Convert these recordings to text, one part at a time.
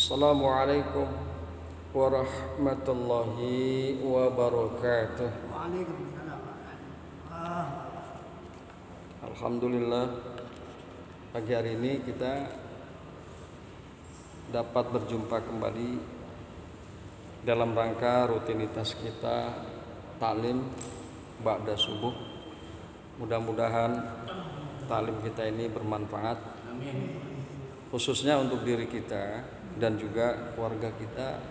Assalamualaikum warahmatullahi wabarakatuh. Waalaikumsalam. Alhamdulillah, pagi hari ini kita dapat berjumpa kembali dalam rangka rutinitas kita taklim ba'da subuh. Mudah-mudahan taklim kita ini bermanfaat, khususnya untuk diri kita dan juga keluarga kita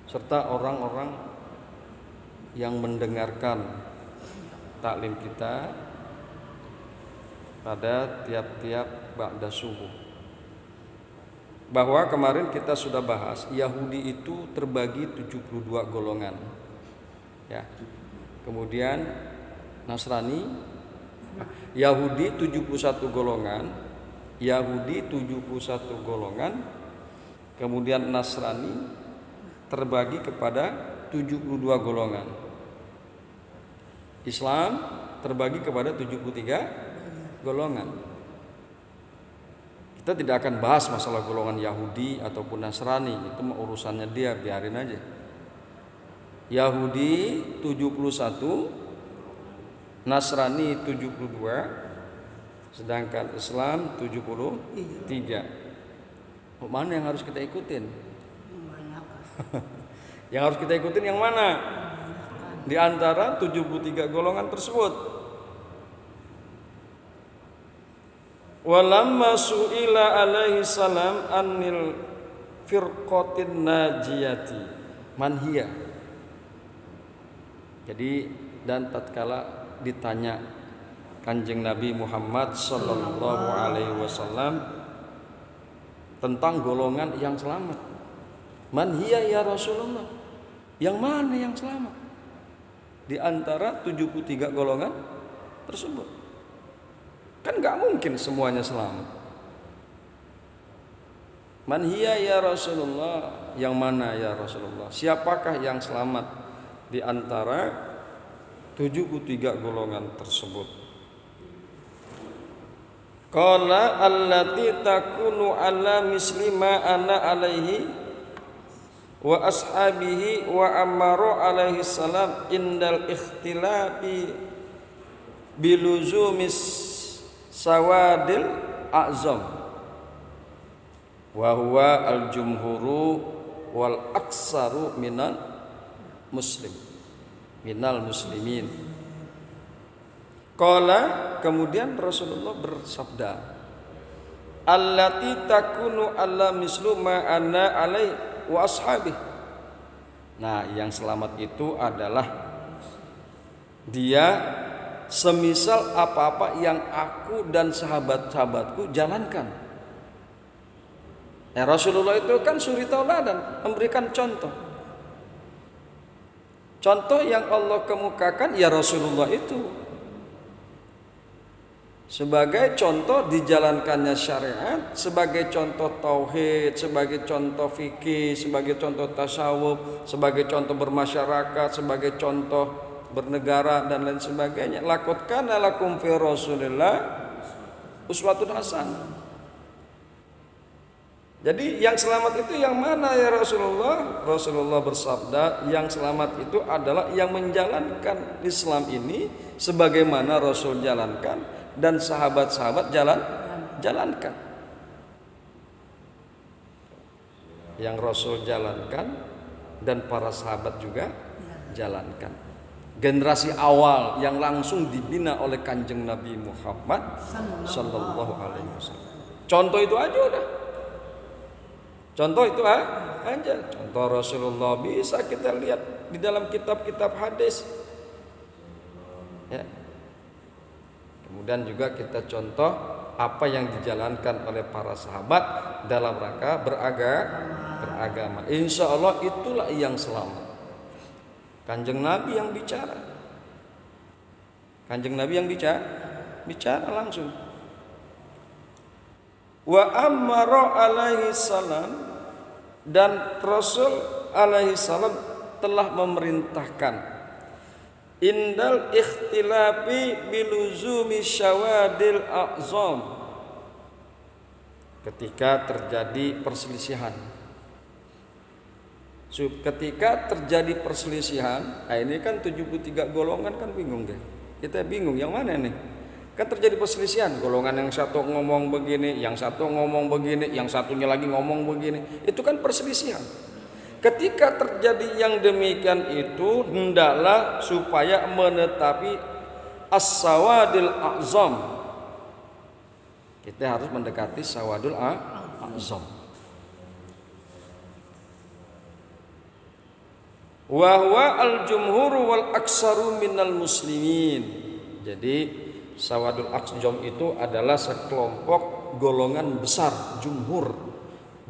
serta orang-orang yang mendengarkan taklim kita pada tiap-tiap ba'da subuh. Bahwa kemarin kita sudah bahas Yahudi itu terbagi 72 golongan. Ya. Kemudian Nasrani, Yahudi 71 golongan, Yahudi 71 golongan, kemudian Nasrani terbagi kepada 72 golongan. Islam terbagi kepada 73 golongan. Kita tidak akan bahas masalah golongan Yahudi ataupun Nasrani, itu urusannya dia, biarin aja. Yahudi 71, Nasrani 72, sedangkan Islam 73. Mana yang harus kita ikutin? Yang harus kita ikutin yang mana? Di antara 73 golongan tersebut. Walamma su'ila alaihi salam anil firqatin najiyati man hiya. Jadi dan tatkala ditanya Kanjeng Nabi Muhammad sallallahu alaihi wasallam tentang golongan yang selamat. Man hiya ya Rasulullah? Yang mana yang selamat? Di antara 73 golongan tersebut. Kan gak mungkin semuanya selamat. Man hiya ya Rasulullah? Yang mana ya Rasulullah? Siapakah yang selamat di antara 73 golongan tersebut? Qala allati takunu ala mislima ana alaihi wa ashabihi wa ammaru alaihi salam indal ikhtilafi biluzumis sawadil a'zam wa huwa al-jumhuru wal aksaru minal muslimin. Qala, kemudian Rasulullah bersabda, allati takunu alla mislu ma ana alai wa ashabi. Nah, yang selamat itu adalah dia semisal apa-apa yang aku dan sahabat-sahabatku jalankan. Rasulullah itu kan suri tauladan, memberikan contoh. Contoh yang Allah kemukakan ya Rasulullah itu sebagai contoh dijalankannya syariat, sebagai contoh tauhid, sebagai contoh fikih, sebagai contoh tasawuf, sebagai contoh bermasyarakat, sebagai contoh bernegara dan lain sebagainya. Laqad kana lakum fi Rasulillah uswatun hasanah. Jadi yang selamat itu yang mana ya Rasulullah? Rasulullah bersabda, yang selamat itu adalah yang menjalankan Islam ini sebagaimana Rasul jalankan dan sahabat-sahabat jalankan. Yang Rasul jalankan dan para sahabat juga jalankan. Generasi awal yang langsung dibina oleh Kanjeng Nabi Muhammad sallallahu alaihi wasallam. Contoh itu aja udah. Contoh itu aja. Contoh Rasulullah bisa kita lihat di dalam kitab-kitab hadis. Ya. Kemudian juga kita contoh apa yang dijalankan oleh para sahabat dalam rangka beragama. Insya Allah itulah yang selamat. Kanjeng Nabi yang bicara. Kanjeng Nabi yang bicara langsung. Wa ammara alaihi salam, dan Rasul alaihi salam telah memerintahkan indal ikhtilafi biluzumi syawadil a'zam, ketika terjadi perselisihan Ketika terjadi perselisihan, ini kan 73 golongan kan bingung deh. Kita bingung yang mana nih? Kan terjadi perselisihan, golongan yang satu ngomong begini, yang satu ngomong begini, yang satunya lagi ngomong begini. Itu kan perselisihan. Ketika terjadi yang demikian itu, hendaklah supaya menetapi as-sawadil a'zam. Kita harus mendekati sawadul a'zam. Wa huwa al-jumhur wal aksaru minal muslimin. Jadi sawadul a'zam itu adalah sekelompok golongan besar jumhur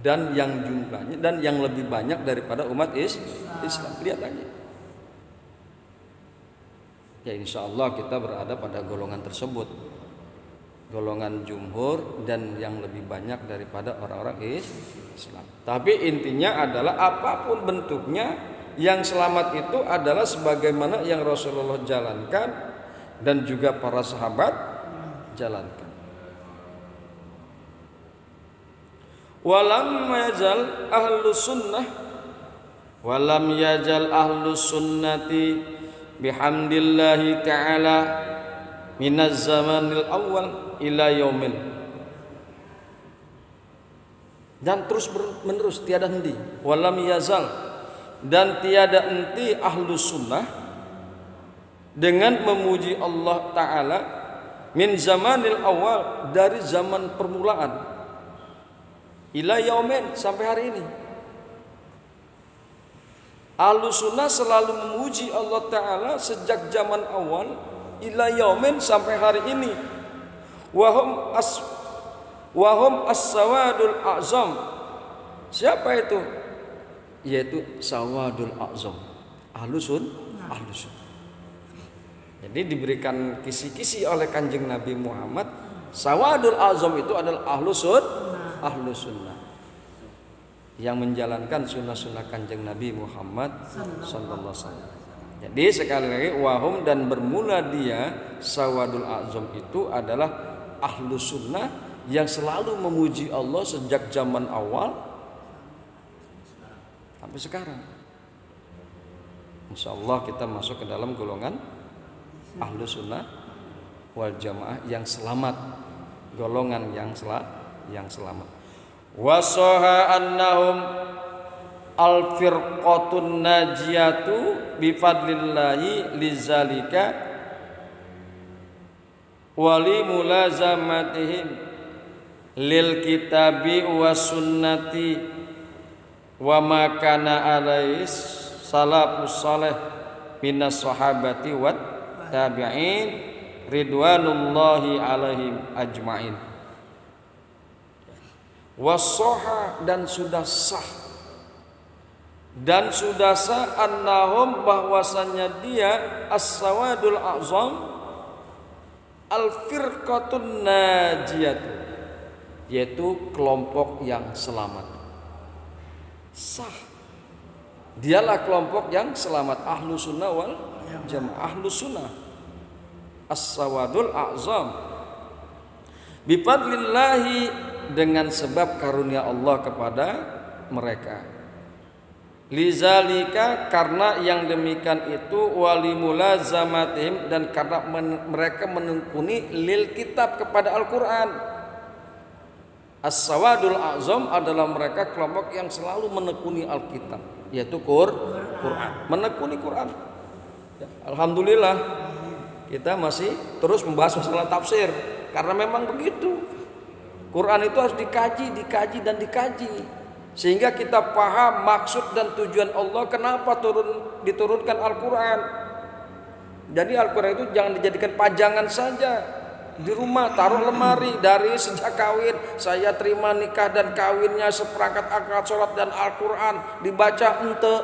dan yang jumlahnya dan yang lebih banyak daripada umat Islam. Lihat aja. Ya insya Allah kita berada pada golongan tersebut, golongan jumhur dan yang lebih banyak daripada orang-orang Islam. Tapi intinya adalah apapun bentuknya, yang selamat itu adalah sebagaimana yang Rasulullah jalankan dan juga para sahabat jalankan. Walam yazal ahlus sunnah walam yazal ahlus sunnati bihamdillahi ta'ala minaz zamanil awal ila yaumil, dan terus menerus tiada henti. Walam yazal, dan tiada henti ahlus sunnah dengan memuji Allah Ta'ala min zamanil awal, dari zaman permulaan, ila yaumin, sampai hari ini. Ahlus sunnah selalu memuji Allah Ta'ala sejak zaman awal ila yaumin, sampai hari ini. Wahum as-sawadul a'zam. Siapa itu? Yaitu sawadul a'zam, ahlus sunnah. Jadi diberikan kisi-kisi oleh Kanjeng Nabi Muhammad, sawadul a'zam itu adalah ahlus sunnah yang menjalankan sunnah-sunnah Kanjeng Nabi Muhammad sallallahu alaihi wasallam. Jadi sekali lagi, wahum, dan bermula dia sawadul a'zam itu adalah ahlus sunnah yang selalu memuji Allah sejak zaman awal sampai sekarang. Insya Allah kita masuk ke dalam golongan ahlus sunnah wal jamaah yang selamat, golongan yang selamat. Wasoha annahum al firqatun najiyatu bifadlillahi lizalika wali mulazamatihim lil kitabi was sunnati wa ma kana alais salafus salih minas sahabati wat tabi'in ridwanullahi alaihim ajmain. Wasoha, dan sudah sah annahum, bahwasannya dia as-sawadul a'zam al-firqatun najiyatu, yaitu kelompok yang selamat. Sah, dialah kelompok yang selamat, ahlu sunnah wal jamaah, ahlu sunnah as-sawadul a'zam bifadlillahi, dengan sebab karunia Allah kepada mereka. Lizalika, karena yang demikian itu, walimulazamatihim, dan karena mereka menekuni lil kitab, kepada Al-Quran. As-sawadul a'zam adalah mereka kelompok yang selalu menekuni Alkitab, yaitu Quran, menekuni Quran. Ya, alhamdulillah kita masih terus membahas masalah tafsir, karena memang begitu. Quran itu harus dikaji sehingga kita paham maksud dan tujuan Allah kenapa diturunkan Al-Quran. Jadi Al-Quran itu jangan dijadikan pajangan saja di rumah, taruh lemari. Dari sejak kawin, saya terima nikah dan kawinnya seperangkat akad sholat dan Al-Quran dibaca ente,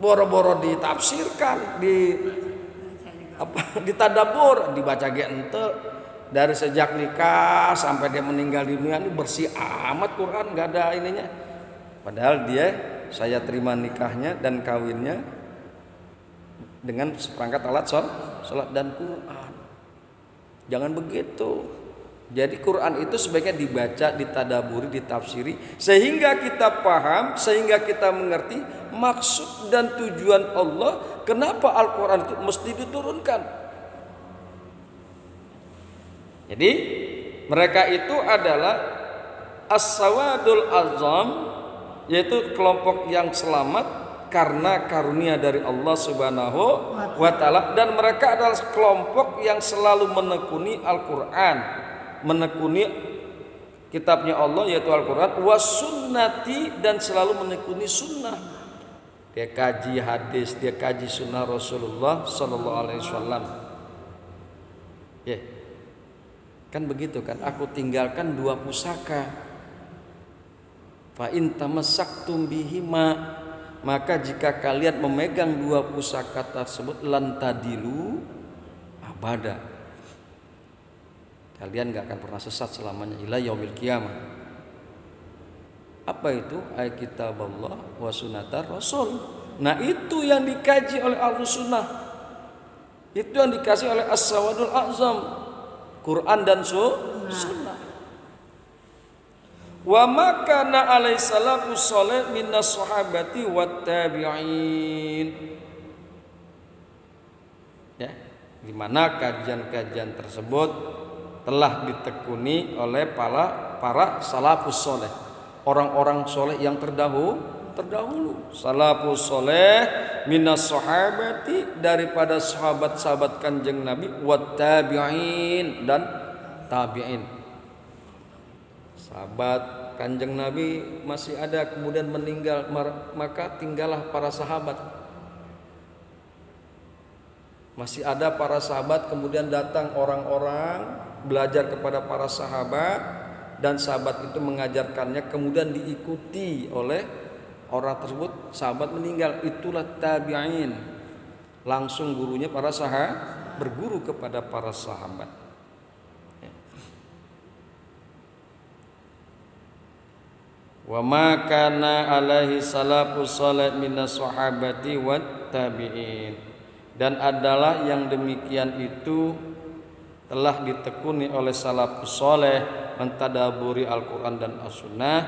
boro-boro ditafsirkan, ditadabur, dibaca ge ente. Dari sejak nikah sampai dia meninggal di dunia, ini bersih amat Quran, nggak ada ininya. Padahal saya terima nikahnya dan kawinnya dengan seperangkat alat sholat dan Quran. Jangan begitu. Jadi Quran itu sebaiknya dibaca, ditadaburi, ditafsiri sehingga kita paham, sehingga kita mengerti maksud dan tujuan Allah kenapa Al-Quran itu mesti diturunkan. Jadi mereka itu adalah as-sawadul azam, yaitu kelompok yang selamat karena karunia dari Allah Subhanahu wa taala, dan mereka adalah kelompok yang selalu menekuni Al-Qur'an, menekuni kitabnya Allah yaitu Al-Qur'an, wasunnati, dan selalu menekuni sunnah. Dia kaji hadis, dia kaji sunnah Rasulullah sallallahu alaihi wasallam. Ya. Kan begitu kan, aku tinggalkan 2 pusaka. Fa in tamassaktum bihima, maka jika kalian memegang 2 pusaka tersebut, lantadilu abada, kalian gak akan pernah sesat selamanya ila yaumil qiyamah. Apa itu? Kitab Allah wa sunnatar Rasul. Nah itu yang dikaji oleh Ahlus Sunnah, itu yang dikasih oleh As-Sawadul Azam, Quran dan Sunnah. Wa makana alaihi salatu sholih minas sahabati wat tabi'in. Ya, di mana kajian-kajian tersebut telah ditekuni oleh para salafus sholih, orang-orang soleh yang terdahulu. Salafus sholih minas sahabati, daripada sahabat-sahabat Kanjeng Nabi, wat tabi'in, dan tabi'in. Sahabat Kanjeng Nabi masih ada kemudian meninggal, maka tinggallah para sahabat. Masih ada para sahabat, kemudian datang orang-orang belajar kepada para sahabat, dan sahabat itu mengajarkannya, kemudian diikuti oleh orang tersebut. Sahabat meninggal, itulah tabi'in. Langsung gurunya para sahabat, berguru kepada para sahabat. Wa ma kana alaihi salafus shalih minas sahabati wat tabi'in, dan adalah yang demikian itu telah ditekuni oleh salafus shalih mentadaburi Al-Qur'an dan As-Sunnah,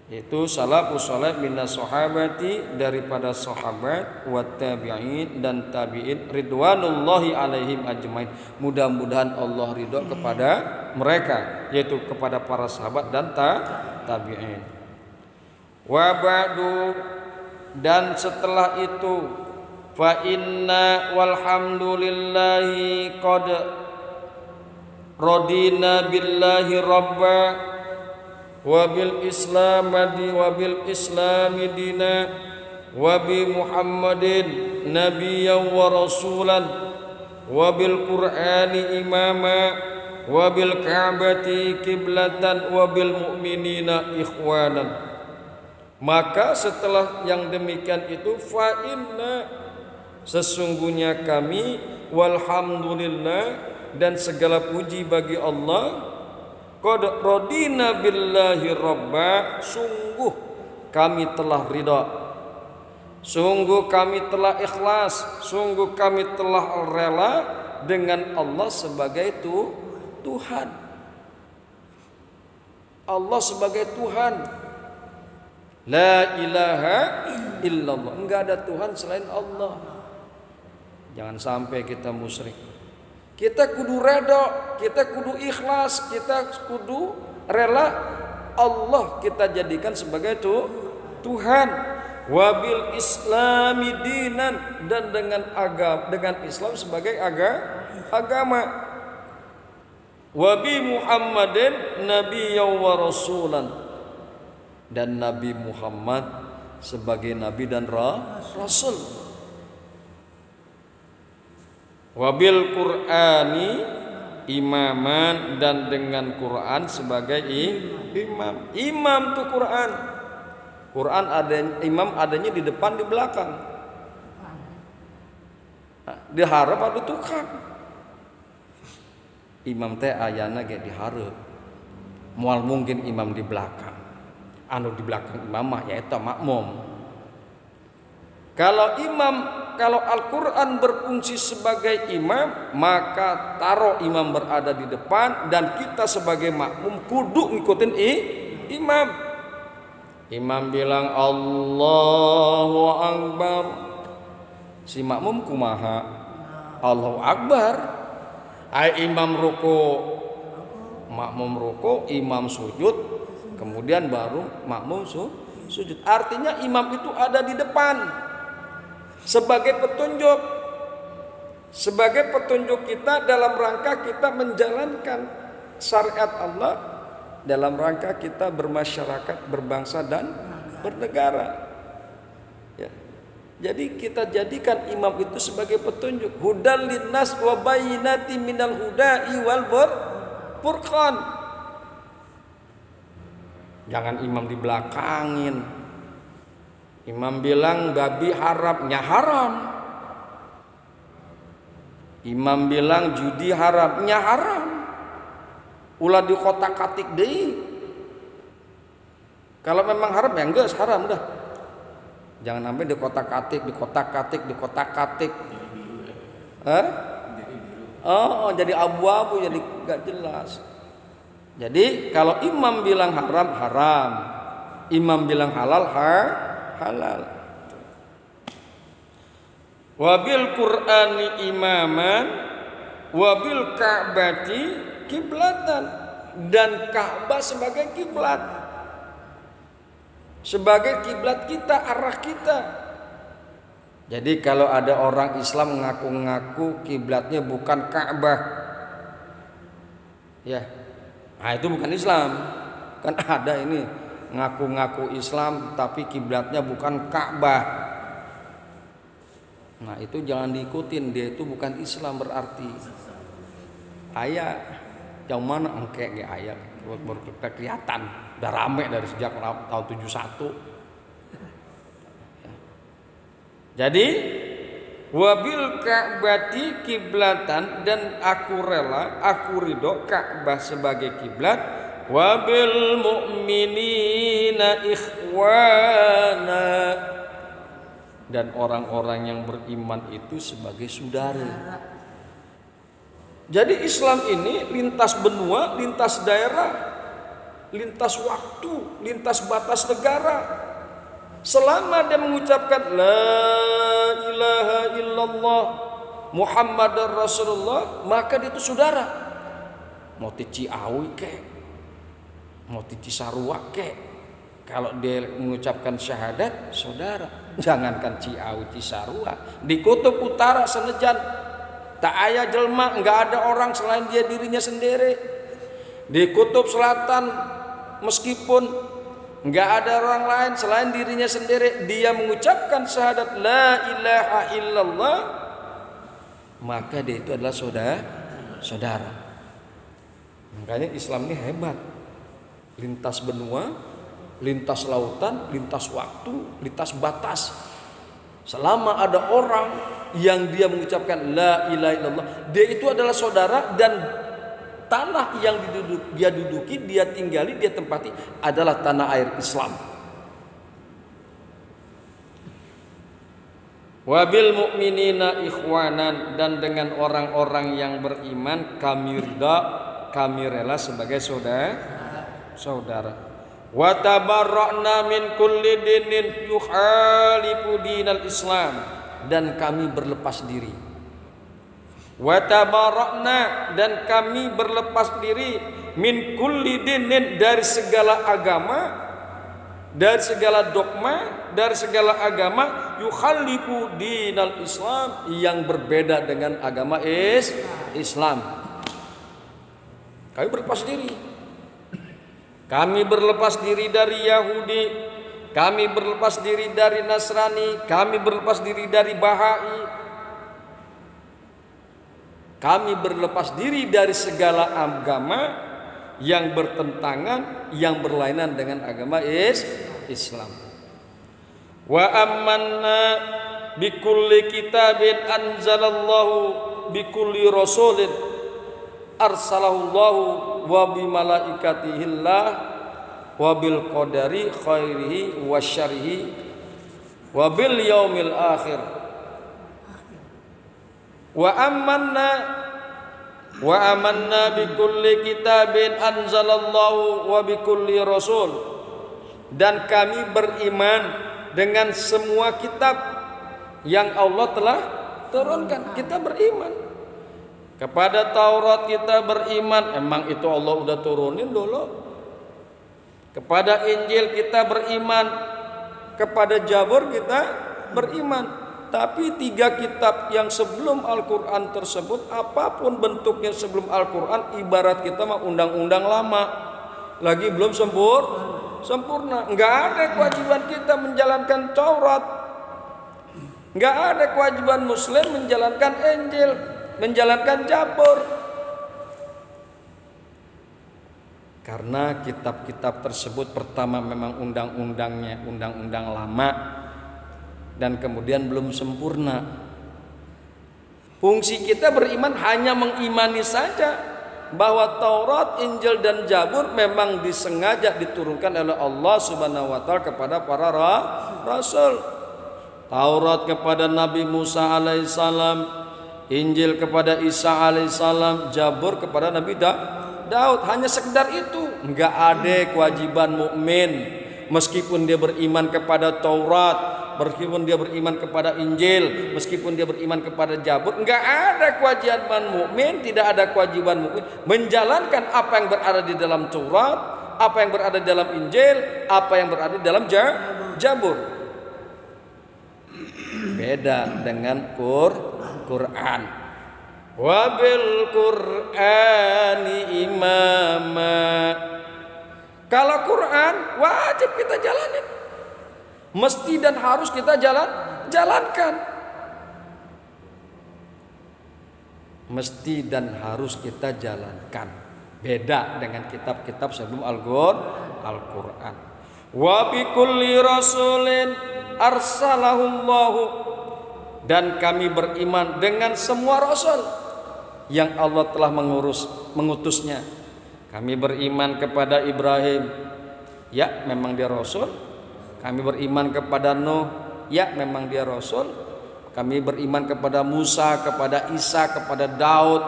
yaitu salafus shalih minas sahabati, daripada sahabat, wat tabi'in, dan tabi'in, ridwanullahi alaihim ajmain, mudah-mudahan Allah ridho kepada mereka, yaitu kepada para sahabat dan tabi'in. Wa ba'du, dan setelah itu, fa inna walhamdulillahi qad radina billahi rabba wa bil islami dina wa bi Muhammadin nabiyyan wa rasulan wa bil qur'ani imama wa bil ka'bati kiblatan wa bil mu'minina ikhwanan. Maka setelah yang demikian itu, fa inna, sesungguhnya kami, walhamdulillah, dan segala puji bagi Allah, qad radina billahi rabba, sungguh kami telah ridha, sungguh kami telah ikhlas, sungguh kami telah rela dengan Allah sebagai Tuhan. Allah sebagai Tuhan. La ilaha illallah, enggak ada Tuhan selain Allah. Jangan sampai kita musyrik. Kita kudu redha, kita kudu ikhlas, kita kudu rela Allah kita jadikan sebagai Tuhan. Wabil islami dinan, dan dengan Islam sebagai agama. Wabi Muhammadin nabiyyan wa rasulan, dan Nabi Muhammad sebagai nabi dan rasul. Wabil Qur'ani imaman, dan dengan Quran sebagai imam. Imam itu Quran. Quran ada imam, adanya di depan di belakang. Diharap ada tukang. Imam teh ayana ge diharap. Moal mungkin imam di belakang. Anu di belakang imam mah ya eta makmum. Kalau imam kalau Al-Quran berfungsi sebagai imam, maka taruh imam berada di depan dan kita sebagai makmum kudu ngikutin imam. Imam bilang Allahu Akbar, si makmum kumaha? Allahu Akbar. Imam ruku, makmum ruku, imam sujud, kemudian baru makmum sujud. Artinya imam itu ada di depan sebagai petunjuk kita dalam rangka kita menjalankan syariat Allah, dalam rangka kita bermasyarakat, berbangsa dan bernegara. Ya. Jadi kita jadikan imam itu sebagai petunjuk. Hudal linnas wa bayyinati minal huda'i wal furqan. Jangan imam dibelakangin. Imam bilang babi haramnya haram. Imam bilang judi haramnya haram. Ulah di kotak-katik deui. Kalau memang haram ya geus haram dah. Jangan sampai di kotak-katik, di kotak-katik, di kotak-katik. Oh, jadi abu-abu, jadi gak jelas. Jadi kalau imam bilang haram, haram. Imam bilang halal, halal. Wabil Qur'ani imaman, wabil Ka'bati kiblatan, dan Ka'bah sebagai kiblat, sebagai kiblat kita, arah kita. Jadi kalau ada orang Islam ngaku-ngaku kiblatnya bukan Ka'bah, ya, nah itu bukan Islam. Kan ada ini ngaku-ngaku Islam tapi kiblatnya bukan Ka'bah. Nah itu jangan diikutin, dia itu bukan Islam berarti. Ayat yang mana engke ge ayat baru kelihatan, udah rame dari sejak tahun 71. Jadi wabil Ka'bati kiblatan, dan aku rela, aku ridho Ka'bah sebagai kiblat, wabil mu'minina ikhwana, dan orang-orang yang beriman itu sebagai saudara. Jadi Islam ini lintas benua, lintas daerah, lintas waktu, lintas batas negara. Selama dia mengucapkan la ilaha illallah Muhammadar Rasulullah, maka dia itu saudara. Mau ti Ciawi kek, mau ti Cisarua kek, kalau dia mengucapkan syahadat, saudara. Jangankan Ciawi, Cisarua, di kutub utara senejan tak aya jelma, enggak ada orang selain dia dirinya sendiri. Di kutub selatan meskipun enggak ada orang lain selain dirinya sendiri, dia mengucapkan syahadat la ilaha illallah, maka dia itu adalah saudara. Makanya Islam ini hebat. Lintas benua, lintas lautan, lintas waktu, lintas batas. Selama ada orang yang dia mengucapkan la ilaha illallah, dia itu adalah saudara, dan tanah yang dia duduki, dia tinggali, dia tempati adalah tanah air Islam. Wabil mu'minina ikhwanan, dan dengan orang-orang yang beriman kami rela sebagai saudara. Wa tabarra'na min kulli dinin yukhalifu dinal Islam, dan kami berlepas diri. Wa tabarra'na, dan kami berlepas diri min kulli dinin, dari segala agama, dari segala dogma, dari segala agama yukhalifu dinal Islam, yang berbeda dengan agama Islam. Kami berlepas diri. Kami berlepas diri dari Yahudi, kami berlepas diri dari Nasrani, kami berlepas diri dari Bahai, kami berlepas diri dari segala agama yang bertentangan, yang berlainan dengan agama Islam. Wa amanna bikulli kitabin anzalallahu bikulli rasulin arsalahullahu wa bi malaikatihillah wa bil qadari khairihi wa syarrihi wa bil yaumil akhir Wa amanna bi kulli kitabin anzalallahu wa bi kulli rasul. Dan kami beriman dengan semua kitab yang Allah telah turunkan. Kita beriman. Kepada Taurat kita beriman, emang itu Allah udah turunin dulu. Kepada Injil kita beriman, kepada Zabur kita beriman. Tapi 3 kitab yang sebelum Al-Quran tersebut, apapun bentuknya sebelum Al-Quran, ibarat kita mah undang-undang lama, lagi belum sempurna. Enggak ada kewajiban kita menjalankan Taurat, enggak ada kewajiban Muslim menjalankan Injil, menjalankan Zabur. Karena kitab-kitab tersebut pertama memang undang-undangnya undang-undang lama dan kemudian belum sempurna. Fungsi kita beriman hanya mengimani saja bahwa Taurat, Injil dan Zabur memang disengaja diturunkan oleh Allah Subhanahu wa taala kepada para rasul. Taurat kepada Nabi Musa alaihissalam, Injil kepada Isa alaihissalam, Zabur kepada Nabi Daud. Hanya sekedar itu. Enggak ada kewajiban mukmin meskipun dia beriman kepada Taurat, meskipun dia beriman kepada Injil, meskipun dia beriman kepada Zabur, enggak ada kewajiban mukmin, tidak ada kewajiban mukmin menjalankan apa yang berada di dalam Taurat, apa yang berada di dalam Injil, apa yang berada di dalam Zabur. Beda dengan Quran. Wabil Qur'ani imama. Kalau Quran wajib kita jalanin, mesti dan harus kita jalankan. Mesti dan harus kita jalankan. Beda dengan kitab-kitab sebelum Al-Quran. Wa bi kulli rasulin arsalahullahu. Dan kami beriman dengan semua rasul yang Allah telah mengutusnya. Kami beriman kepada Ibrahim, ya memang dia rasul. Kami beriman kepada Nuh, ya memang dia rasul. Kami beriman kepada Musa, kepada Isa, kepada Daud,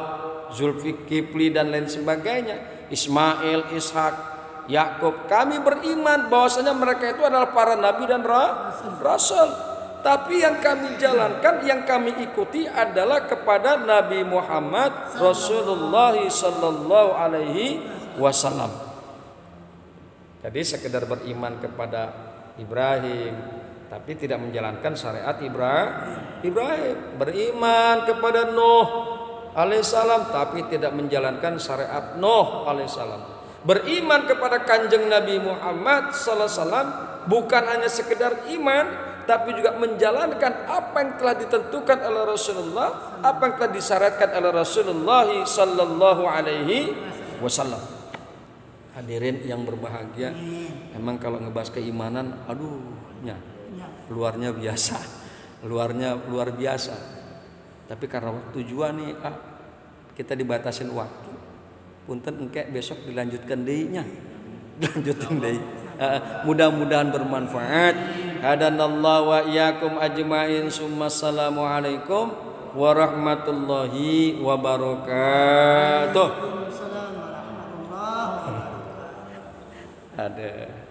Zulkifli dan lain sebagainya, Ismail, Ishak, Yakub. Kami beriman bahwasanya mereka itu adalah para nabi dan rasul. Tapi yang kami jalankan, yang kami ikuti adalah kepada Nabi Muhammad Rasulullah sallallahu alaihi wasallam. Jadi sekedar beriman kepada Ibrahim tapi tidak menjalankan syariat Ibrahim. Beriman kepada Nuh alaihissalam tapi tidak menjalankan syariat Nuh alaihissalam. Beriman kepada Kanjeng Nabi Muhammad sallallahu alaihi wasallam bukan hanya sekedar iman, tapi juga menjalankan apa yang telah ditentukan oleh Rasulullah, apa yang telah disyaratkan oleh Rasulullah sallallahu alaihi wasallam. Hadirin yang berbahagia, memang kalau ngebahas keimanan, luarnya luar biasa. Tapi karena tujuan nih, kita dibatasin waktu. Punten engke besok dilanjutkan deui-nya. Lanjutin deui. Mudah-mudahan bermanfaat. Hadanallahu wa iyyakum ajmain. Assalamu alaikum warahmatullahi wabarakatuh. Waalaikumsalam warahmatullahi wabarakatuh. Ada